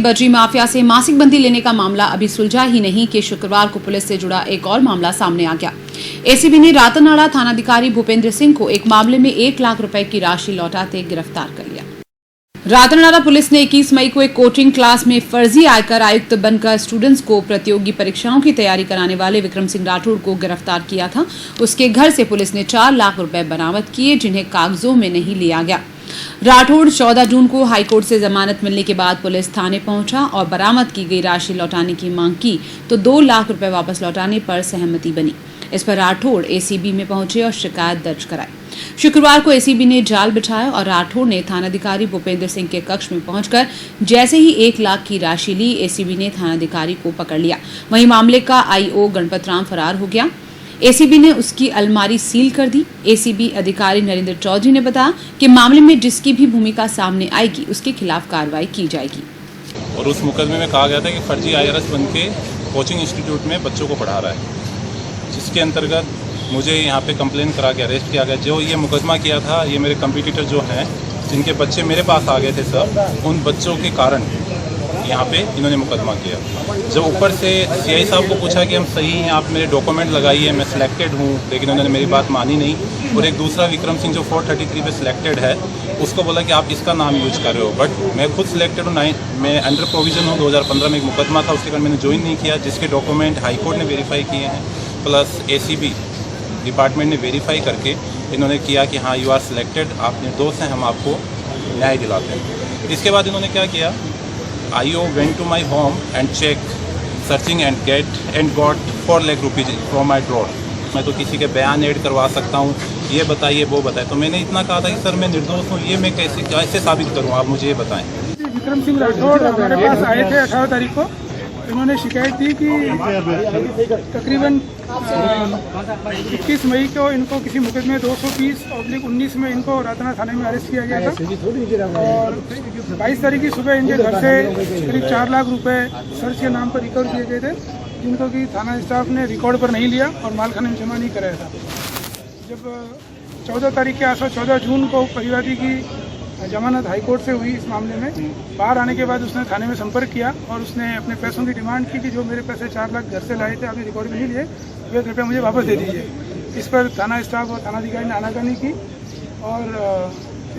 बजी माफिया से मासिक बंदी लेने का मामला अभी सुलझा ही नहीं कि शुक्रवार को पुलिस से जुड़ा एक और मामला सामने आ गया। एसीबी ने रातनाड़ा थानाधिकारी भूपेंद्र सिंह को एक मामले में 1 लाख रुपए की राशि लौटाते गिरफ्तार कर लिया। रातनाड़ा पुलिस ने 21 मई को एक कोचिंग क्लास में फर्जी आयकर आयुक्त बनकर स्टूडेंट्स को प्रतियोगी परीक्षाओं की तैयारी कराने वाले विक्रम सिंह राठौड़ को गिरफ्तार किया था। उसके घर से पुलिस ने 4 लाख रुपए बरामद किए, जिन्हें कागजों में नहीं लिया गया। राठौड़ 14 जून को हाईकोर्ट से जमानत मिलने के बाद पुलिस थाने पहुंचा और बरामद की गई राशि लौटाने की मांग की तो 2 लाख रुपए वापस लौटाने पर सहमति बनी। इस पर राठौड़ एसीबी में पहुंचे और शिकायत दर्ज कराई। शुक्रवार को एसीबी ने जाल बिछाया और राठौड़ ने थानाधिकारी भूपेंद्र सिंह के कक्ष में पहुंचकर जैसे ही 1 लाख की राशि ली, एसीबी ने थानाधिकारी को पकड़ लिया। वहीं मामले का आईओ गणपत राम फरार हो गया। एसीबी ने उसकी अलमारी सील कर दी। एसीबी अधिकारी नरेंद्र चौधरी ने बताया कि मामले में जिसकी भी भूमिका सामने आएगी उसके खिलाफ कार्रवाई की जाएगी। और उस मुकदमे में कहा गया था कि फर्जी IRS बन के कोचिंग इंस्टीट्यूट में बच्चों को पढ़ा रहा है, जिसके अंतर्गत मुझे यहाँ पे कंप्लेन करा के अरेस्ट किया गया। जो ये मुकदमा किया था, ये मेरे कंपटीटर जो हैं, जिनके बच्चे मेरे पास आ गए थे सब, उन बच्चों के कारण यहाँ पे इन्होंने मुकदमा किया। जब ऊपर से CI साहब को पूछा कि हम सही हैं, आप मेरे डॉक्यूमेंट लगाइए, मैं सिलेक्टेड हूँ, लेकिन उन्होंने मेरी बात मानी नहीं। और एक दूसरा विक्रम सिंह जो 433 पे सिलेक्टेड है, उसको बोला कि आप इसका नाम यूज कर रहे हो, बट मैं खुद सिलेक्टेड हूँ, मैं अंडर प्रोविजन हूँ। 2015 में एक मुकदमा था, उसके कारण मैंने ज्वाइन नहीं किया, जिसके डॉक्यूमेंट हाईकोर्ट ने वेरीफाई किए हैं, प्लस ACB डिपार्टमेंट ने वेरीफाई करके इन्होंने किया कि हाँ, यू आर सिलेक्टेड, आपने दोस्त हैं, हम आपको न्याय दिलाते हैं। इसके बाद इन्होंने क्या किया, IO went to my home and checked, searching and got 4 lakh rupees from my drawer। मैं तो किसी के बयान ऐड करवा सकता हूँ, ये बताइए वो बताए। तो मैंने इतना कहा था कि सर मैं निर्दोष हूँ, ये मैं कैसे साबित करूँ, आप मुझे ये बताएं। विक्रम सिंह राठौड़ हमारे पास आए थे 18 तारीख को। इन्होंने शिकायत दी कि तकरीबन 21 मई को इनको किसी मुकदमे 220/19 में इनको रातना थाने में अरेस्ट किया गया था। और 22 तारीख की सुबह इनके घर से करीब 4 लाख रुपए सर्च के नाम पर रिकवर किए गए थे, जिनको कि थाना स्टाफ ने रिकॉर्ड पर नहीं लिया और मालखाने में जमा नहीं कराया था। जब 14 तारीख के आसपास 14 जून को परिवादी की जमानत हाईकोर्ट से हुई, इस मामले में बाहर आने के बाद उसने थाने में संपर्क किया और उसने अपने पैसों की डिमांड की कि जो मेरे पैसे 4 लाख घर से लाए थे, अभी रिकॉर्ड में नहीं लिए, वे रुपये मुझे वापस दे दीजिए। इस पर थाना स्टाफ और थानाधिकारी ने आनाकानी की और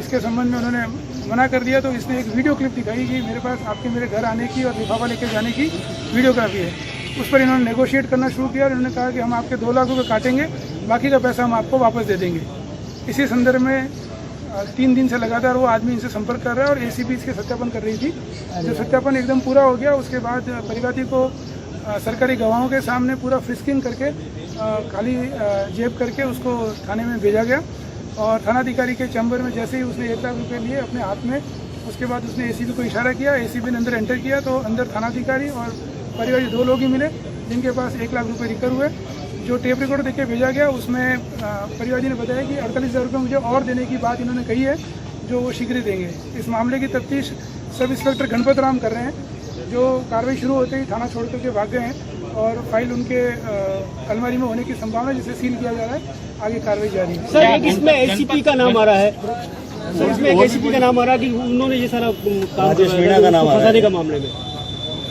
इसके संबंध में उन्होंने मना कर दिया। तो इसने एक वीडियो क्लिप दिखाई कि मेरे पास आपके मेरे घर आने की और लिफाफा लेकर जाने की वीडियोग्राफी है। उस पर इन्होंने नेगोशिएट करना शुरू किया और इन्होंने कहा कि हम आपके 2 लाख रुपये काटेंगे, बाकी का पैसा हम आपको वापस दे देंगे। इसी संदर्भ में 3 दिन से लगातार वो आदमी इनसे संपर्क कर रहा है और ACB इसके सत्यापन कर रही थी। जब सत्यापन एकदम पूरा हो गया, उसके बाद परिवादी को सरकारी गवाहों के सामने पूरा फ्रिस्किंग करके खाली जेब करके उसको थाने में भेजा गया। और थानाधिकारी के चैम्बर में जैसे ही उसने 1 लाख रुपये लिए अपने हाथ में, उसके बाद उसने ACB को इशारा किया। ACB ने अंदर एंटर किया तो अंदर थानाधिकारी और परिवादी 2 लोग ही मिले, जिनके पास 1 लाख रुपये रिकवर हुए। जो टेप रिकॉर्ड देके भेजा गया, उसमें परिवादी ने बताया कि 48,000 रुपये मुझे और देने की बात इन्होंने कही है, जो वो शीघ्र देंगे। इस मामले की तफ्तीश सब इंस्पेक्टर गणपत राम कर रहे हैं, जो कार्रवाई शुरू होते ही थाना छोड़ करके भाग गए हैं और फाइल उनके अलमारी में होने की संभावना, जिसे सील किया जा रहा है। आगे कार्रवाई जारी है। सर, इसमें ACP का नाम आ रहा है, सर इसमें ACP का नाम आ रहा है कि उन्होंने ये सारा काम फंसाने का मामले में।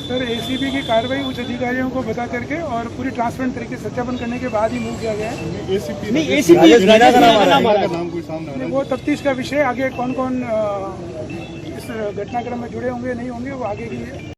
सर, ACB की कार्रवाई उच्च अधिकारियों को बता करके और पूरी ट्रांसपेरेंट तरीके से सत्यापन करने के बाद ही मूव किया गया है। ACP का नाम आ रहा है, वो तफ्तीश का विषय। आगे कौन कौन इस घटनाक्रम में जुड़े होंगे नहीं होंगे, वो आगे की